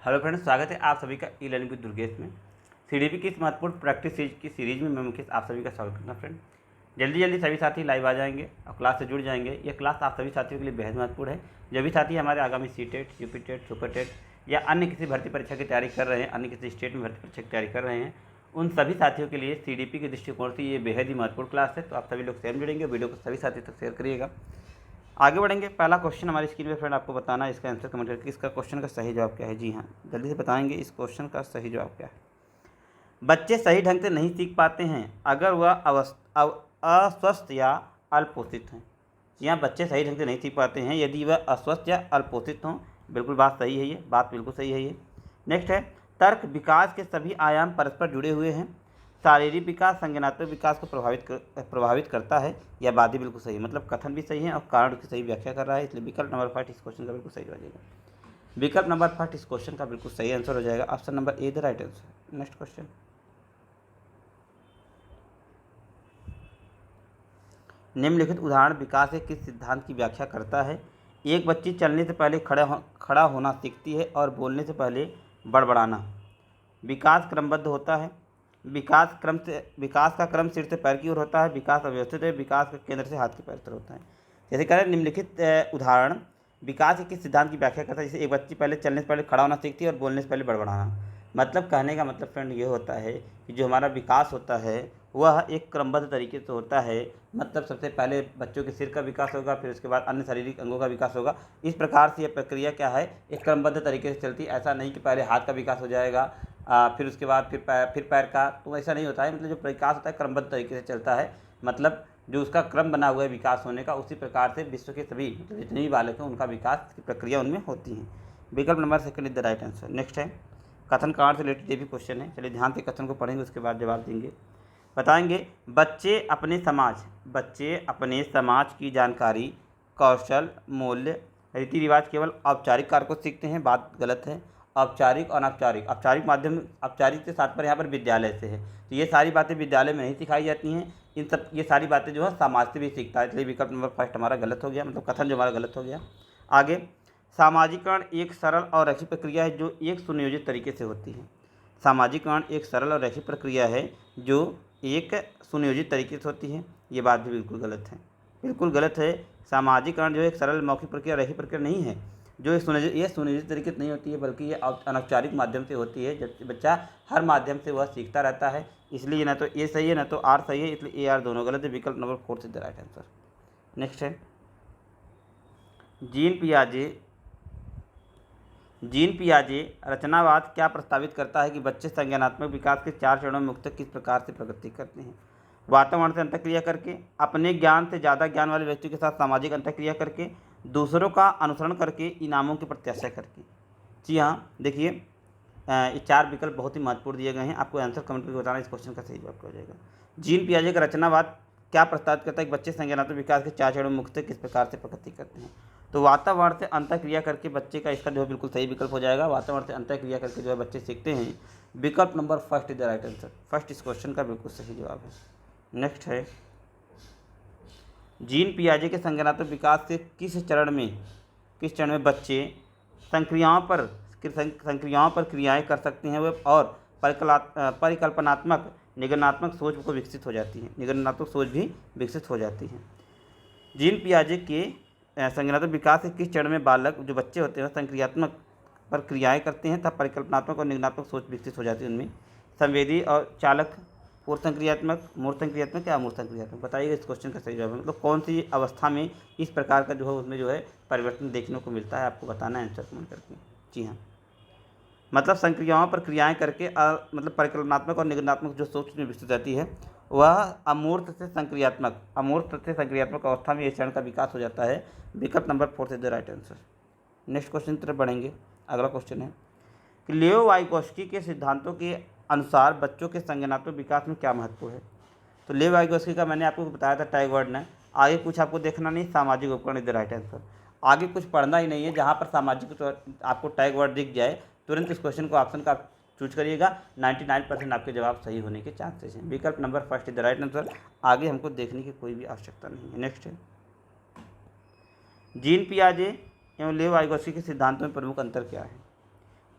Hello friends, स्वागत है आप सभी का ई लर्निंग विद दुर्गेश में। सीडीपी की इस महत्वपूर्ण प्रैक्टिस की सीरीज में मैं मुकेश आप सभी का स्वागत करता हूं। फ्रेंड, जल्दी जल्दी सभी साथी लाइव आ जाएंगे और क्लास से जुड़ जाएंगे। यह क्लास आप सभी साथियों के लिए बेहद महत्वपूर्ण है। जो भी साथी हमारे आगामी सीटेट, यूपीटेट, सुपरटेट या अन्य किसी भर्ती परीक्षा की तैयारी कर रहे हैं, अन्य किसी स्टेट में भर्ती परीक्षा की तैयारी कर रहे हैं, उन सभी साथियों के लिए सीडीपी के दृष्टिकोण से ये बेहद ही महत्वपूर्ण क्लास है। तो आप सभी लोग स्वयं जुड़ेंगे, वीडियो को सभी साथी तक शेयर करिएगा। आगे बढ़ेंगे। पहला क्वेश्चन हमारी स्क्रीन पे फ्रेंड आपको बताना है, इसका आंसर कमेंट करके इसका क्वेश्चन का सही जवाब क्या है। जी हाँ, जल्दी से बताएंगे इस क्वेश्चन का सही जवाब क्या है। बच्चे सही ढंग से नहीं सीख पाते हैं अगर वह अस्वस्थ या अल्पोषित हैं। यहाँ बच्चे सही ढंग से नहीं सीख पाते हैं यदि वह अस्वस्थ या अल्पोषित हों। बिल्कुल बात सही है, ये बात बिल्कुल सही है। ये नेक्स्ट है, तर्क विकास के सभी आयाम परस्पर जुड़े हुए हैं। शारीरिक विकास संज्ञानात्मक विकास को प्रभावित करता है। यह बात भी बिल्कुल सही है, मतलब कथन भी सही है और कारण की सही व्याख्या कर रहा है। इसलिए विकल्प नंबर 5 इस क्वेश्चन का बिल्कुल सही हो जाएगा। विकल्प नंबर 5 इस क्वेश्चन का बिल्कुल सही आंसर हो जाएगा। Option number A the right answer. Next question, निम्नलिखित उदाहरण विकास के किस सिद्धांत की व्याख्या करता है। एक बच्ची चलने से पहले खड़ा होना सीखती है और बोलने से पहले बड़बड़ाना। विकास क्रमबद्ध होता है। विकास का क्रम सिर से पैर की ओर होता है। विकास अव्यवस्थित है। विकास का केंद्र से हाथ के पैर तक होता है। जैसे कह रहे हैं, निम्नलिखित उदाहरण विकास के किस सिद्धांत की व्याख्या करता है। जैसे एक बच्ची पहले चलने से पहले खड़ा होना सीखती है और बोलने से पहले बड़बड़ाना। मतलब कहने का मतलब फ्रेंड ये होता है कि जो हमारा विकास होता है वह एक क्रमबद्ध तरीके से होता है। मतलब सबसे पहले बच्चों के सिर का विकास होगा, फिर उसके बाद अन्य शारीरिक अंगों का विकास होगा। इस प्रकार से यह प्रक्रिया क्या है, एक क्रमबद्ध तरीके से चलती है। ऐसा नहीं कि पहले हाथ का विकास हो जाएगा फिर उसके बाद फिर पैर का, तो ऐसा नहीं होता है। मतलब जो विकास होता है क्रमबद्ध तरीके से चलता है। मतलब जो उसका क्रम बना हुआ है विकास होने का, उसी प्रकार से विश्व के सभी जितने भी बालक हैं उनका विकास की प्रक्रिया उनमें होती है। विकल्प number second is the right answer. Next है, कथन कारण से रिलेटेड ये भी क्वेश्चन है। चलिए ध्यान से कथन को पढ़ेंगे, उसके बाद जवाब देंगे। बताएंगे, बच्चे अपने समाज की जानकारी, कौशल, मूल्य, रीति रिवाज केवल औपचारिक कार्य को सीखते हैं। बात गलत है। औपचारिक और अनौपचारिक, औपचारिक माध्यम, औपचारिक के तात्पर्य यहाँ पर विद्यालय से है। तो ये सारी बातें विद्यालय में नहीं सिखाई जाती हैं। ये सारी बातें जो है समाज से भी सीखता है। इसलिए विकल्प नंबर फर्स्ट हमारा गलत हो गया, मतलब कथन जो हमारा गलत हो गया। आगे, सामाजिकरण एक सरल और रैखिक प्रक्रिया है जो एक सुनियोजित तरीके से होती है। सामाजिकरण एक सरल और रैखिक प्रक्रिया है जो एक सुनियोजित तरीके से होती है। ये बात भी बिल्कुल गलत है, बिल्कुल गलत है। सामाजिकरण जो एक सरल मौखिक प्रक्रिया, रैखिक प्रक्रिया नहीं है। जो ये सुनियोजित तरीके से नहीं होती है, बल्कि ये अनौपचारिक माध्यम से होती है। जब बच्चा हर माध्यम से वह सीखता रहता है। इसलिए ना तो ए सही है ना तो आर सही है, इसलिए ए आर दोनों गलत है। विकल्प number 4 is the right answer. Next है, जीन पियाजे रचनावाद क्या प्रस्तावित करता है कि बच्चे संज्ञानात्मक विकास के 4 चरणों में मुख्यतः किस प्रकार से प्रगति करते हैं। वातावरण से अंतःक्रिया करके, अपने ज्ञान से ज़्यादा ज्ञान वाले व्यक्ति के साथ सामाजिक अंतःक्रिया करके, दूसरों का अनुसरण करके, इनामों की प्रत्याशा करके। जी हाँ, देखिए ये 4 विकल्प बहुत ही महत्वपूर्ण दिए गए हैं। आपको आंसर कमेंट करके बताना इस क्वेश्चन का सही जवाब क्या हो जाएगा। जीन पियाजे का रचनावाद क्या प्रस्तावित करता है कि बच्चे संज्ञानात्मक विकास के 4 चरणों में मुख्यतः किस प्रकार से प्रगति करते हैं। तो वातावरण से अंतःक्रिया करके बच्चे का, इसका जो है बिल्कुल सही विकल्प हो जाएगा। वातावरण से अंतःक्रिया करके जो है बच्चे सीखते हैं। विकल्प number first is the right answer. First इस क्वेश्चन का बिल्कुल सही जवाब है। नेक्स्ट है, जीन पियाजे के संज्ञानात्मक विकास के किस चरण में बच्चे संक्रियाओं पर क्रियाएं कर सकते हैं वे और परिकल्पनात्मक निगमनात्मक सोच को विकसित हो जाती है। निगमनात्मक सोच भी विकसित हो जाती है। जीन पियाजे के संज्ञानात्मक विकास के किस चरण में बालक, जो बच्चे होते हैं, संक्रियात्मक पर क्रियाएं करते हैं, तब परिकल्पनात्मक और निगमनात्मक सोच विकसित हो जाती है उनमें। संवेदी और चालक, पूर्व संक्रियात्मक, मूर्त संक्रियात्मक या अमूर्त संक्रियात्मक। बताइएगा इस क्वेश्चन का सही जवाब। मतलब कौन सी अवस्था में इस प्रकार का जो है उसमें जो है परिवर्तन देखने को मिलता है, आपको बताना है आंसर कमेंट करके। जी हाँ, मतलब संक्रियाओं पर क्रियाएं करके मतलब परिकल्पनात्मक और निगमनात्मक जो सोच में विकसित रहती है वह अमूर्त से संक्रियात्मक अवस्था में इस चरण का विकास हो जाता है। विकल्प number 4 is the right answer. Next question की तरफ बढ़ेंगे। अगला क्वेश्चन है कि लियो वाइगोस्की के सिद्धांतों के अनुसार बच्चों के संज्ञानात्मक विकास में क्या महत्व है। तो लियो वाइगोस्की का मैंने आपको बताया था टैग वर्ड ने। आगे कुछ आपको देखना नहीं, सामाजिक उपकरण इज द राइट आंसर। आगे कुछ पढ़ना ही नहीं है। जहाँ पर सामाजिक आपको टैग वर्ड दिख जाए तुरंत इस क्वेश्चन को ऑप्शन का चूज करिएगा। 99% आपके जवाब सही होने के चांसेस हैं। विकल्प number first is the right answer. आगे हमको देखने की कोई भी आवश्यकता नहीं है। नेक्स्ट है, जीन पियाजे एवं लियो वाइगोस्की के सिद्धांतों में प्रमुख अंतर क्या है।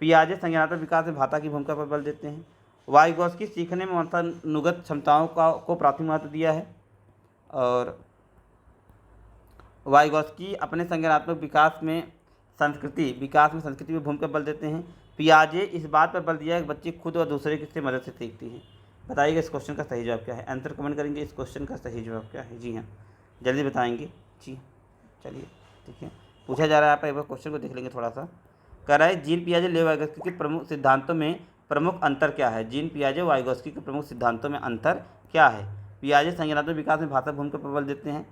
पियाजे संज्ञानात्मक विकास में भाषा की भूमिका पर बल देते हैं। वाइगोस्की सीखने में वंशानुगत क्षमताओं को प्राथमिक महत्व दिया है। और वाइगोस्की अपने संज्ञानात्मक विकास में संस्कृति की भूमिका पर बल देते हैं। पियाजे इस बात पर बल दिया है कि बच्चे खुद और दूसरे की मदद से सीखती हैं। बताइएगा इस क्वेश्चन का सही जवाब क्या है। आंसर कमेंट करेंगे इस क्वेश्चन का सही जवाब क्या है। जी हाँ, जल्दी बताएंगे। जी चलिए ठीक है, पूछा जा रहा है। आप एक बार क्वेश्चन को देख लेंगे थोड़ा सा। कह रहा है जीन पियाजे ले वाइगोस्की के प्रमुख सिद्धांतों में प्रमुख अंतर क्या है। जीन पियाजे वाइगोस्की के प्रमुख सिद्धांतों में अंतर क्या है। पियाजे संज्ञानात्मक विकास में भाषा भूमिका पर बल देते हैं।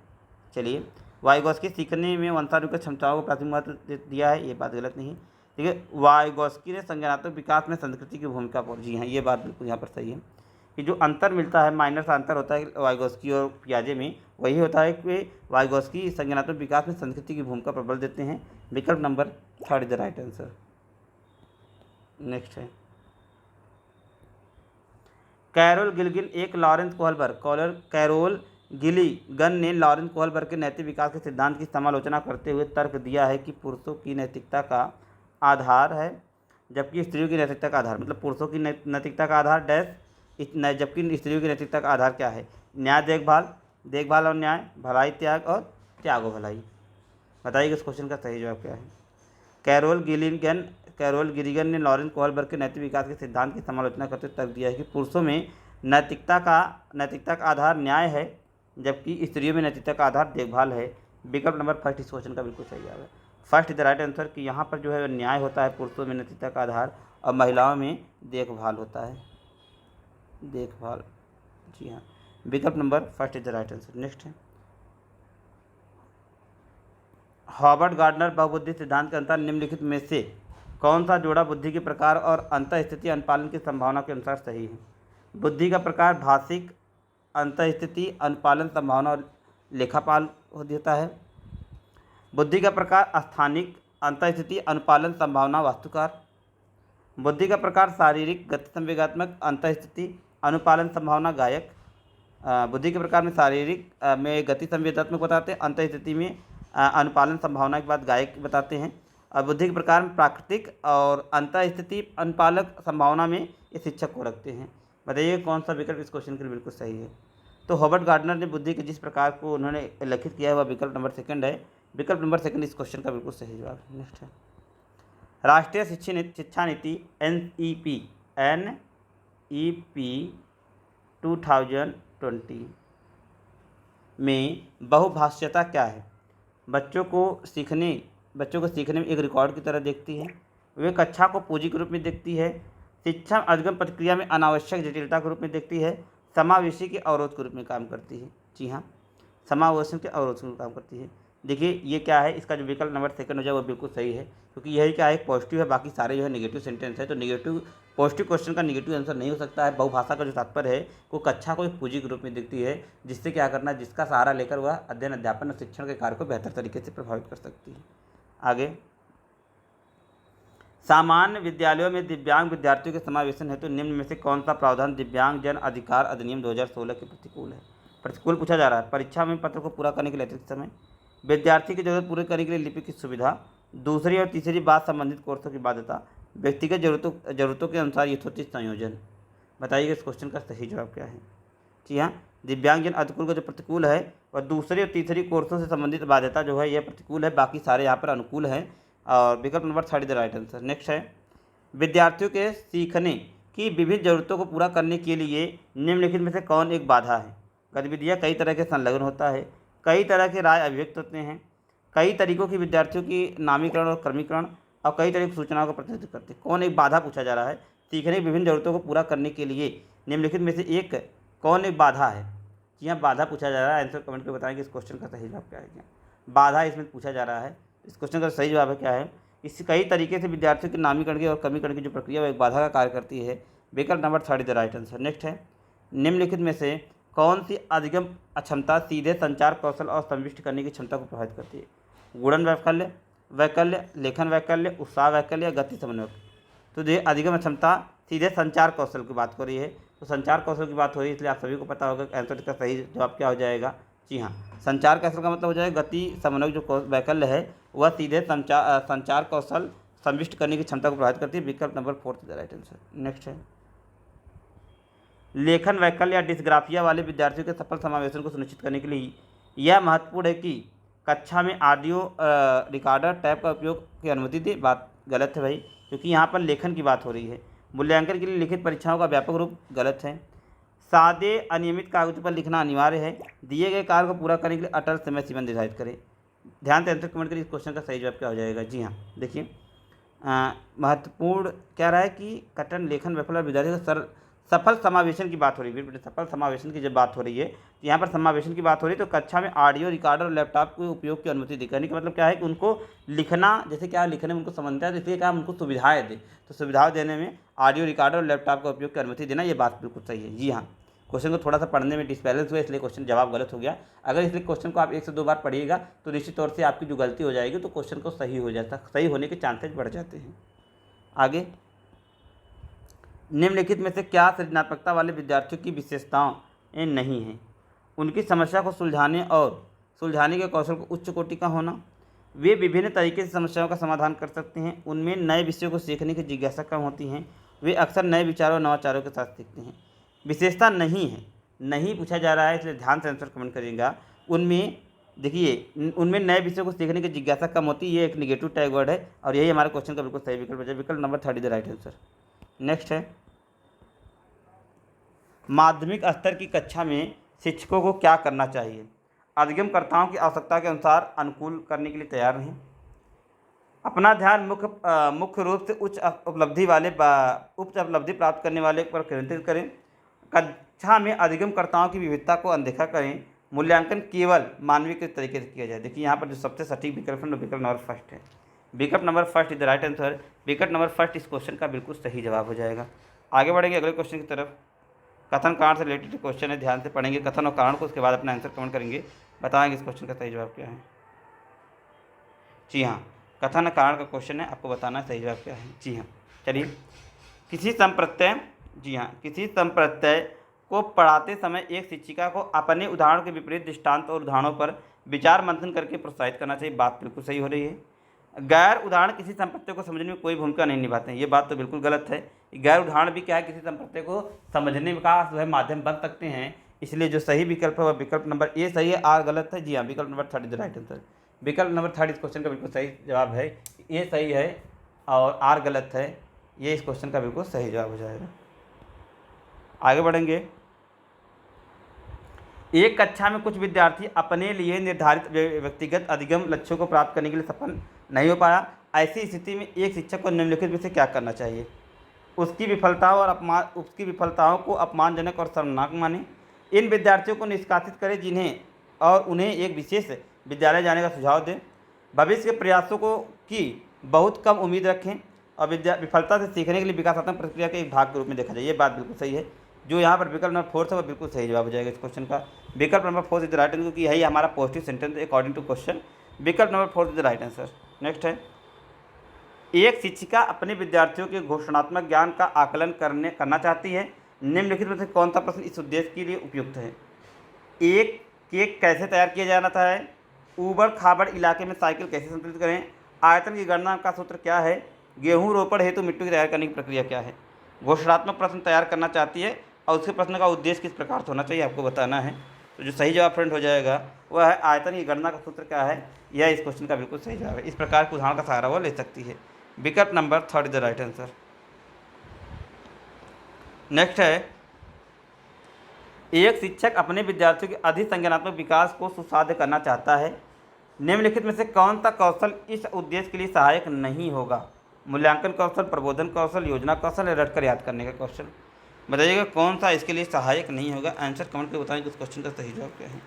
चलिए, वाइगोस्की सीखने में वंशानुगत क्षमताओं को प्राथमिक महत्व दिया है, ये बात गलत नहीं है। ठीक है, वाइगोस्की ने संज्ञानात्मक विकास में संस्कृति की भूमिका पर, जी हाँ ये बात बिल्कुल यहाँ पर सही है कि जो अंतर मिलता है, माइनर सा अंतर होता है वाइगोस्की और पियाजे में, वही होता है कि वाइगोस्की संज्ञानात्मक विकास में संस्कृति की भूमिका पर बल देते हैं। विकल्प number 3 is the right answer. Next है, कैरोल गिलिगन ने लॉरेंस कोहलबर्ग के नैतिक विकास के सिद्धांत की समालोचना करते हुए तर्क दिया है कि पुरुषों की नैतिकता का आधार है जबकि स्त्रियों की नैतिकता का आधार, मतलब पुरुषों की नैतिकता का आधार जबकि स्त्रियों की नैतिकता का आधार क्या है। न्याय देखभाल और न्याय, भलाई त्याग और त्याग और भलाई। बताइए इस क्वेश्चन का सही जवाब क्या है। कैरोल गिलिगन ने लॉरेंस कोहलबर्ग के नैतिक विकास के सिद्धांत की समालोचना करते हुए तर्क दिया है कि पुरुषों में नैतिकता का आधार न्याय है जबकि स्त्रियों में नैतिकता का आधार देखभाल है। विकल्प नंबर 1 इस क्वेश्चन का बिल्कुल सही जवाब है। First is the right answer कि यहाँ पर जो है न्याय होता है पुरुषों में नैतिकता का आधार और महिलाओं में देखभाल होता है, देखभाल। जी हाँ, विकल्प number 1 is the right answer. Next है, हॉबर्ट गार्डनर बहुबुद्धि सिद्धांत के अनुसार निम्नलिखित में से कौन सा जोड़ा बुद्धि के प्रकार और अंतःस्थिति अनुपालन की संभावना के अनुसार सही है। बुद्धि का प्रकार भाषिक, अंतःस्थिति अनुपालन संभावना और लेखापाल होता है। बुद्धि का प्रकार स्थानिक, अंतःस्थिति अनुपालन संभावना वास्तुकार। बुद्धि का प्रकार शारीरिक, गति संवेगात्मक, अंतःस्थिति अनुपालन संभावना गायक। बुद्धि के प्रकार में शारीरिक में गति संवेगात्मक बताते हैं, अंतःस्थिति में अनुपालन संभावना के बाद गायक बताते हैं। और बुद्धि के प्रकार में प्राकृतिक और अंतःस्थिति अनुपालक संभावना में ये शिक्षक को रखते हैं। बताइए कौन सा विकल्प इस क्वेश्चन के लिए बिल्कुल सही है। तो हॉबर्ट गार्डनर ने बुद्धि के जिस प्रकार को उन्होंने लिखित किया है वह विकल्प नंबर 2 है। विकल्प नंबर 2 इस क्वेश्चन का बिल्कुल सही जवाब है। नेक्स्ट है, राष्ट्रीय शिक्षा नीति NEP 2020 में बहुभाषीयता क्या है। बच्चों को सीखने में एक रिकॉर्ड की तरह देखती है। वे कक्षा को पूंजी के रूप में देखती है। शिक्षा अधिगम प्रक्रिया में अनावश्यक जटिलता के रूप में देखती है। समावेशी के अवरोध के रूप में काम करती है। जी हाँ, समावेशन के अवरोध के रूप में काम करती है। देखिए ये क्या है, इसका जो विकल्प नंबर 2 हो जाए वो बिल्कुल सही है क्योंकि यही क्या है, पॉजिटिव है, बाकी सारे जो है नेगेटिव सेंटेंस है। तो पॉजिटिव क्वेश्चन का नेगेटिव आंसर नहीं हो सकता है। बहुभाषा का जो तात्पर्य है वो कक्षा को एक पूंजी के रूप में देखती है जिससे क्या करना है, जिसका सहारा लेकर वह अध्ययन, अध्यापन और शिक्षण के कार्य को बेहतर तरीके से प्रभावित कर सकती है। आगे, सामान्य विद्यालयों में दिव्यांग विद्यार्थियों के समावेशन हेतु निम्न में से कौन सा प्रावधान दिव्यांग जन अधिकार अधिनियम 2016 के प्रतिकूल पूछा जा रहा है। परीक्षा में पत्र को पूरा करने के लिए अतिरिक्त समय, विद्यार्थी की जरूरत पूरी करने के लिए लिपि की सुविधा, दूसरी और तीसरी बात संबंधित कोर्सों की बाध्यता, व्यक्तिगत जरूरतों के अनुसार यथोचित संयोजन। बताइए इस क्वेश्चन का सही जवाब क्या है। जी हाँ, दिव्यांगजन अनुकूल का जो प्रतिकूल है और दूसरी और तीसरी कोर्सों से संबंधित बाध्यता जो है यह प्रतिकूल है, बाकी सारे यहाँ पर अनुकूल हैं और विकल्प number 3 the right answer. Next है, विद्यार्थियों के सीखने की विभिन्न जरूरतों को पूरा करने के लिए निम्नलिखित में से कौन एक बाधा है। गतिविधियाँ कई तरह के संलग्न होता है, कई तरह के राय अभिव्यक्त होते हैं, कई तरीकों की विद्यार्थियों की नामीकरण और क्रमीकरण और कई तरह की सूचनाओं का प्रतिनिधित्व करते हैं। कौन एक बाधा पूछा जा रहा है, सीखने की विभिन्न जरूरतों को पूरा करने के लिए निम्नलिखित में से एक कौन एक बाधा है। जी हाँ, बाधा पूछा जा रहा है। आंसर कमेंट पे बताएंगे इस क्वेश्चन का सही जवाब क्या है। क्या बाधा इसमें पूछा जा रहा है, इस क्वेश्चन का सही जवाब है क्या है। इस कई तरीके से विद्यार्थियों के नामीकरण की और कमीकरण की जो प्रक्रिया वो एक बाधा का कार्य करती है। विकल्प number 3 the right answer. Next है, निम्नलिखित में से कौन सी अधिगम अक्षमता सीधे संचार कौशल और संविष्ट करने की क्षमता को प्रभावित करती है। गुणन वैकल्य, लेखन वैकल्य, उत्साह वैकल्य या गति समन्वय। तो ये अधिगम क्षमता सीधे संचार कौशल की बात हो रही है, तो संचार कौशल की बात हो रही है, इसलिए आप सभी को पता होगा कि आंसर का सही जवाब क्या हो जाएगा। जी हाँ, संचार कौशल का मतलब हो जाएगा गति समन्वय। जो वैकल्य है वह सीधे संचार कौशल संविष्ट करने की क्षमता को प्रभावित करती है। विकल्प number 4 is the right answer. Next है, लेखन वैकल्य या डिस्ग्राफिया वाले विद्यार्थियों के सफल समावेशन को सुनिश्चित करने के लिए यह महत्वपूर्ण है कि कक्षा में ऑडियो रिकॉर्डर टैब का उपयोग की अनुमति दे। बात गलत है भाई, क्योंकि यहाँ पर लेखन की बात हो रही है। मूल्यांकन के लिए लिखित परीक्षाओं का व्यापक रूप गलत है। सादे अनियमित कागजों पर लिखना अनिवार्य है। दिए गए कार्य को पूरा करने के लिए अटल समय सीमा निर्धारित करें। ध्यान से आंसर कमेंट करिए, इस क्वेश्चन का सही जवाब क्या हो जाएगा। जी हाँ, देखिए महत्वपूर्ण कह रहा है कि कठिन लेखन वैफल्य विद्यार्थी का सफल समावेशन की बात हो रही है। सफल समावेशन की जब बात हो रही है तो यहाँ पर समावेशन की बात हो रही है, तो कक्षा में ऑडियो रिकॉर्डर और लैपटॉप के उपयोग की अनुमति दी। कहने का मतलब क्या है कि उनको लिखना, जैसे क्या लिखने में उनको समझता है, तो इसलिए क्या उनको सुविधाएं दे, तो सुविधाएं देने में ऑडियो रिकॉर्डर और लैपटॉप का उपयोग की अनुमति देना, ये बात बिल्कुल सही है। जी हाँ, क्वेश्चन को थोड़ा सा पढ़ने में डिसबैलेंस हुआ, इसलिए क्वेश्चन जवाब गलत हो गया। अगर इसलिए क्वेश्चन को आप 1 से 2 बार पढ़िएगा तो निश्चित तौर से आपकी जो गलती हो जाएगी तो क्वेश्चन को सही हो जाता, सही होने के चांसेस बढ़ जाते हैं। आगे, निम्नलिखित में से क्या सृजनात्मकता वाले विद्यार्थियों की विशेषताएं नहीं हैं? उनकी समस्या को सुलझाने के कौशल को उच्च कोटि का होना, वे विभिन्न तरीके से समस्याओं का समाधान कर सकते हैं, उनमें नए विषयों को सीखने की जिज्ञासा कम होती हैं, वे अक्सर नए विचारों और नवाचारों के साथ सीखते हैं। विशेषता नहीं है, नहीं पूछा जा रहा है, इसलिए ध्यान से आंसर कमेंट करिएगा। उनमें देखिए, उनमें नए विषयों को सीखने की जिज्ञासा कम होती है, ये एक निगेटिव टैग वर्ड है और यही हमारे क्वेश्चन का बिल्कुल सही विकल्प है। विकल्प number 3 is the right answer. Next है, माध्यमिक स्तर की कक्षा में शिक्षकों को क्या करना चाहिए? अधिगमकर्ताओं की आवश्यकता के अनुसार अनुकूल करने के लिए तैयार रहें। अपना ध्यान मुख्य रूप से उच्च उपलब्धि प्राप्त करने वाले पर केंद्रित करें। कक्षा में अधिगमकर्ताओं की विविधता को अनदेखा करें। मूल्यांकन केवल मानवीय तरीके से किया जाए। देखिए यहाँ पर जो सबसे सटीक विकल्प है विकल्प नंबर 1 है। विकल्प number 1 is the right answer. विकल्प नंबर 1 इस क्वेश्चन का बिल्कुल सही जवाब हो जाएगा। आगे बढ़ेंगे अगले क्वेश्चन की तरफ। कथन कारण से रिलेटेड क्वेश्चन है, ध्यान से पढ़ेंगे कथन और कारण को, उसके बाद अपना आंसर कमेंट करेंगे, बताएंगे इस क्वेश्चन का सही जवाब क्या है। जी हाँ, कथन और कारण का क्वेश्चन है, आपको बताना सही जवाब क्या है। जी हाँ, चलिए। किसी संप्रत्यय को पढ़ाते समय एक शिक्षिका को अपने उदाहरण के विपरीत दृष्टांत और उदाहरणों पर विचार मंथन करके प्रोत्साहित करना चाहिए। बात बिल्कुल सही हो रही है। गैर उदाहरण किसी संप्रत्यय को समझने में कोई भूमिका नहीं निभाते हैं, ये बात तो बिल्कुल गलत है। गैर उदाहरण भी क्या है, किसी संप्रत्यय को समझने का जो है माध्यम बन सकते हैं, इसलिए जो सही विकल्प है वह विकल्प नंबर ए सही है, आर गलत है। जी हाँ, विकल्प number 3 is the right answer. विकल्प नंबर 3 इस क्वेश्चन का बिल्कुल सही जवाब है। ए सही है और आर गलत है, ये इस क्वेश्चन का बिल्कुल सही जवाब हो जाएगा। आगे बढ़ेंगे। एक कक्षा में कुछ विद्यार्थी अपने लिए निर्धारित व्यक्तिगत अधिगम लक्ष्यों को प्राप्त करने के लिए सफल नहीं हो पाया। ऐसी स्थिति में एक शिक्षक को निम्नलिखित में से क्या करना चाहिए? उसकी विफलताओं को अपमानजनक और शर्मनाक माने। इन विद्यार्थियों को निष्कासित करें जिन्हें और उन्हें एक विशेष विद्यालय जाने का सुझाव दें। भविष्य के प्रयासों को की बहुत कम उम्मीद रखें और विफलता से सीखने के लिए विकासात्मक प्रक्रिया के एक भाग के रूप में देखा जाए। ये बात बिल्कुल सही है। जो यहाँ पर विकल्प नंबर 4 है वो बिल्कुल सही जवाब हो जाएगा इस क्वेश्चन का। विकल्प number 4 is the right answer, क्योंकि यही हमारा पॉजिटिव सेंटेंस है अकॉर्डिंग टू क्वेश्चन। विकल्प number 4 is the right answer. Next है, एक शिक्षिका अपने विद्यार्थियों के घोषणात्मक ज्ञान का आकलन करना चाहती है। निम्नलिखित में से कौन सा प्रश्न इस उद्देश्य के लिए उपयुक्त है? एक केक कैसे तैयार किया जाता है? ऊबड़ खाबड़ इलाके में साइकिल कैसे संतुलित करें? आयतन की गणना का सूत्र क्या है? गेहूं रोपण हेतु मिट्टी की तैयार करने की प्रक्रिया क्या है? घोषणात्मक प्रश्न तैयार करना चाहती है और उसके प्रश्न का उद्देश्य किस प्रकार से होना चाहिए आपको बताना है। तो जो सही जवाब फ्रेंड हो जाएगा वह है आयतन की गणना का सूत्र क्या है, यह इस क्वेश्चन का बिल्कुल सही जवाब है। इस प्रकार के उदाहरण का सहारा वो ले सकती है। विकल्प number 3 is the right answer. Next है, एक शिक्षक अपने विद्यार्थियों के अधिसंज्ञानात्मक विकास को सुसाध्य करना चाहता है। निम्नलिखित में से कौन सा कौशल इस उद्देश्य के लिए सहायक नहीं होगा? मूल्यांकन कौशल, प्रबोधन कौशल, योजना कौशल या रटकर याद करने का कौशल? बताइएगा कौन सा इसके लिए सहायक नहीं होगा। आंसर कमेंट करके बताएंगे उस क्वेश्चन का सही जवाब क्या है।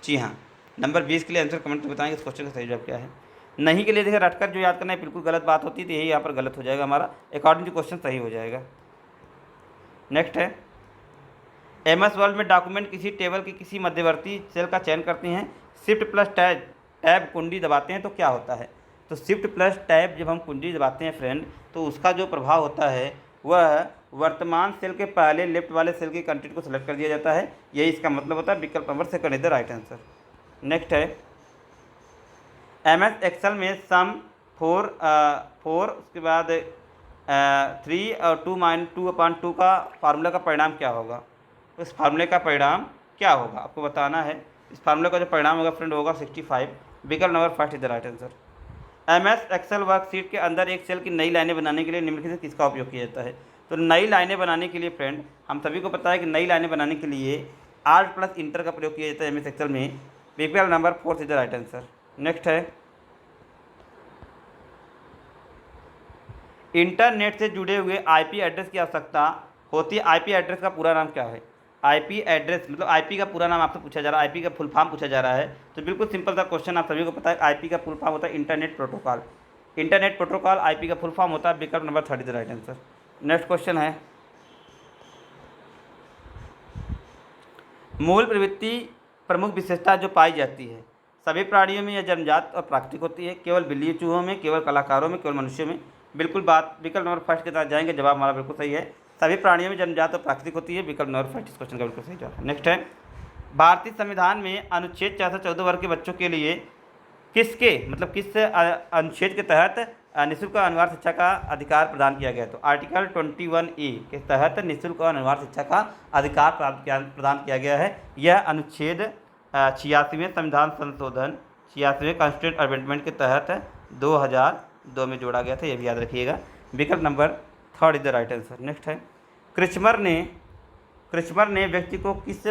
जी हाँ, नंबर 20 के लिए आंसर कमेंट करके बताएंगे इस क्वेश्चन का सही जवाब क्या है। नहीं के लिए देखिए रटकर जो याद करना है बिल्कुल गलत बात होती है, तो यही यहाँ पर गलत हो जाएगा, हमारा अकॉर्डिंग टू क्वेश्चन सही हो जाएगा। नेक्स्ट है, MS वर्ड में डॉक्यूमेंट किसी टेबल की किसी मध्यवर्ती सेल का चयन करते हैं, शिफ्ट प्लस टैब कुंडी दबाते हैं तो क्या होता है? तो शिफ्ट प्लस टैब जब हम कुंडी दबाते हैं फ्रेंड, तो उसका जो प्रभाव होता है वह वर्तमान सेल के पहले लेफ्ट वाले सेल के कंटेंट को सिलेक्ट कर दिया जाता है, यही इसका मतलब होता है। विकल्प number 2 is the right answer. Next है, MS एक्सेल में सम, 4 उसके बाद 3 और 2 का फार्मूला का परिणाम क्या होगा। उस फार्मूले का परिणाम क्या होगा आपको बताना है। इस फार्मूले का जो परिणाम होगा फ्रेंड होगा 65। विकल्प number first is the right answer. MS Excel worksheet के अंदर एक सेल की नई लाइनें बनाने के लिए निम्नलिखित से किसका उपयोग किया जाता है। तो नई लाइनें बनाने के लिए फ्रेंड हम सभी को पता है कि नई लाइनें बनाने के लिए आर्ट प्लस इंटर का प्रयोग किया जाता है MS एक्सेल में। विकल्प number fourth is the right answer. Next है, इंटरनेट से जुड़े हुए IP एड्रेस की आवश्यकता होती है। IP एड्रेस का पूरा नाम क्या है। IP एड्रेस मतलब IP का पूरा नाम आपसे पूछा जा रहा है, IP का फुल फॉर्म पूछा जा रहा है। तो बिल्कुल सिंपल सा क्वेश्चन, आप सभी को पता है IP का फुल फॉर्म होता है internet protocol. Internet protocol IP का फुल फॉर्म होता है। विकल्प number third is the right answer. Next question है, मूल प्रवृत्ति प्रमुख विशेषता जो पाई जाती है। सभी प्राणियों में यह जन्मजात और प्राकृतिक होती है। केवल बिल्ली चूहों में, केवल कलाकारों में, केवल मनुष्यों में। बिल्कुल बात विकल्प नंबर फर्स्ट के साथ जाएंगे। जवाब हमारा बिल्कुल सही है। सभी प्राणियों में जन्मजात और प्राकृतिक होती है। विकल्प नंबर फर्स्ट इस क्वेश्चन का बिल्कुल सही जवाब है। नेक्स्ट है, भारतीय संविधान में अनुच्छेद 414 वर्ग के बच्चों के लिए किसके मतलब किस अनुच्छेद के तहत निःशुल्क और अनिवार्य शिक्षा का अधिकार प्रदान किया गया। तो आर्टिकल 21A के तहत निःशुल्क और अनिवार्य शिक्षा का अधिकार प्रदान किया गया है। यह अनुच्छेद 86वें संविधान संशोधन 86वें कॉन्स्टिट्यूशन अमेंडमेंट के तहत 2002 में जोड़ा गया था। यह भी याद रखिएगा। विकल्प number third is the right answer. Next है, क्रिचमर ने व्यक्ति को किस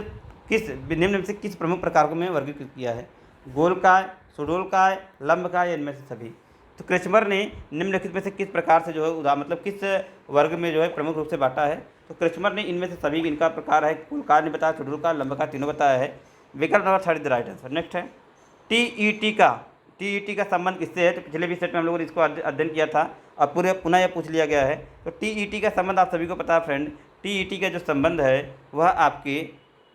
निम्न में से किस प्रमुख प्रकार में वर्गीकृत किया है। गोलकाय, सुडोलकाय, लंबकाय, इनमें से सभी। तो क्रिचमर ने निम्नलिखित में से किस प्रकार से जो है मतलब किस वर्ग में जो है प्रमुख रूप से बांटा है। तो क्रिचमर ने इनमें से सभी इनका प्रकार है। गोलकार ने बताया, सुडोलकार, लंबकाय तीनों बताया है। विकल्प number third is the right answer. Next है, TET का संबंध किससे है। तो पिछले भी सेट में हम लोगों ने इसको अध्ययन किया था और पुनः यह पूछ लिया गया है। तो TET का संबंध आप सभी को पता है फ्रेंड। TET का जो संबंध है वह आपके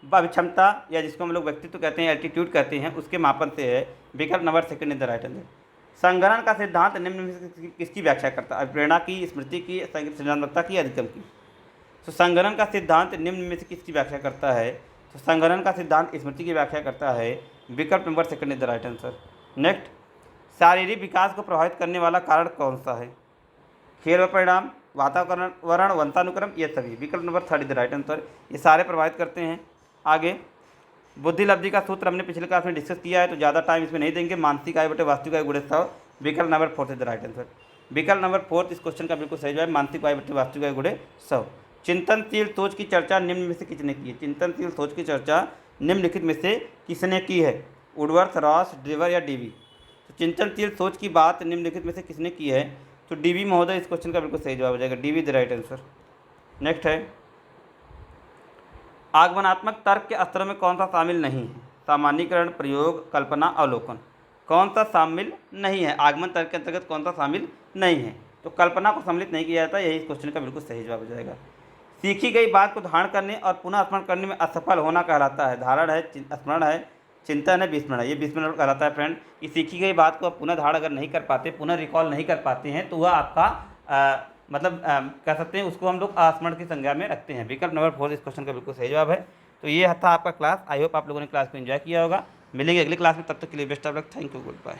अभिक्षमता या जिसको हम लोग व्यक्तित्व कहते हैं, एल्टीट्यूड कहते हैं, उसके मापन से है। विकल्प number second is the right answer. संगणन का सिद्धांत निम्न में से किसकी व्याख्या करता है। प्रेरणा की, स्मृति की, सृजनात्मकता की, अधिगम की। तो संगणन का सिद्धांत निम्न में से किसकी व्याख्या करता है। तो संगणन का सिद्धांत स्मृति की व्याख्या करता है। विकल्प number second is the right answer. Next, शारीरिक विकास को प्रभावित करने वाला कारण कौन सा है। खेल व परिणाम, वातावरण, वंशानुक्रम, ये सभी। विकल्प number third is the right answer. ये सारे प्रभावित करते हैं। आगे, बुद्धि लब्धि का सूत्र हमने पिछले क्लास में डिस्कस किया है, तो ज़्यादा टाइम इसमें नहीं देंगे। मानसिक आय बटे वास्तविक आय गुणे 100। विकल्प number fourth is the right answer. विकल्प नंबर फोर्थ इस क्वेश्चन का बिल्कुल सही जवाब है। मानसिक आय बटे वास्तविक आय गुणे 100। चिंतनशील सोच की चर्चा निम्न में से किसने की है। चिंतनशील सोच की चर्चा निम्नलिखित में से किसने की है। वुडवर्थ, रॉस, ड्रीवर या डीवी। तो चिंतनशील सोच की बात निम्नलिखित में से किसने की है। तो डीवी महोदय इस क्वेश्चन का बिल्कुल सही जवाब हो जाएगा। DV the right answer. Next है, आगमनात्मक तर्क के स्तरों में कौन सा शामिल नहीं है। सामान्यीकरण, प्रयोग, कल्पना, अवलोकन। कौन सा शामिल नहीं है। आगमन तर्क के अंतर्गत कौन सा शामिल नहीं है। तो कल्पना को सम्मिलित नहीं किया जाता। यही इस क्वेश्चन का बिल्कुल सही जवाब हो जाएगा। सीखी गई बात को धारण करने और पुनः स्मरण करने में असफल होना कहलाता है। धारण है, स्मरण है, चिंतन है, विस्मरण है। ये विस्मरण कहलाता है फ्रेंड। कि सीखी गई बात को पुनः धारण अगर नहीं कर पाते, पुनः रिकॉल नहीं कर पाते हैं, तो वह आपका कह सकते हैं उसको हम लोग स्मरण की संज्ञा में रखते हैं। विकल्प नंबर 4 इस क्वेश्चन का बिल्कुल सही जवाब है। तो ये था आपका क्लास। आई होप आप लोगों ने क्लास को एंजॉय किया होगा। मिलेंगे अगली क्लास में, तब तक के लिए best of luck. Thank you, good bye.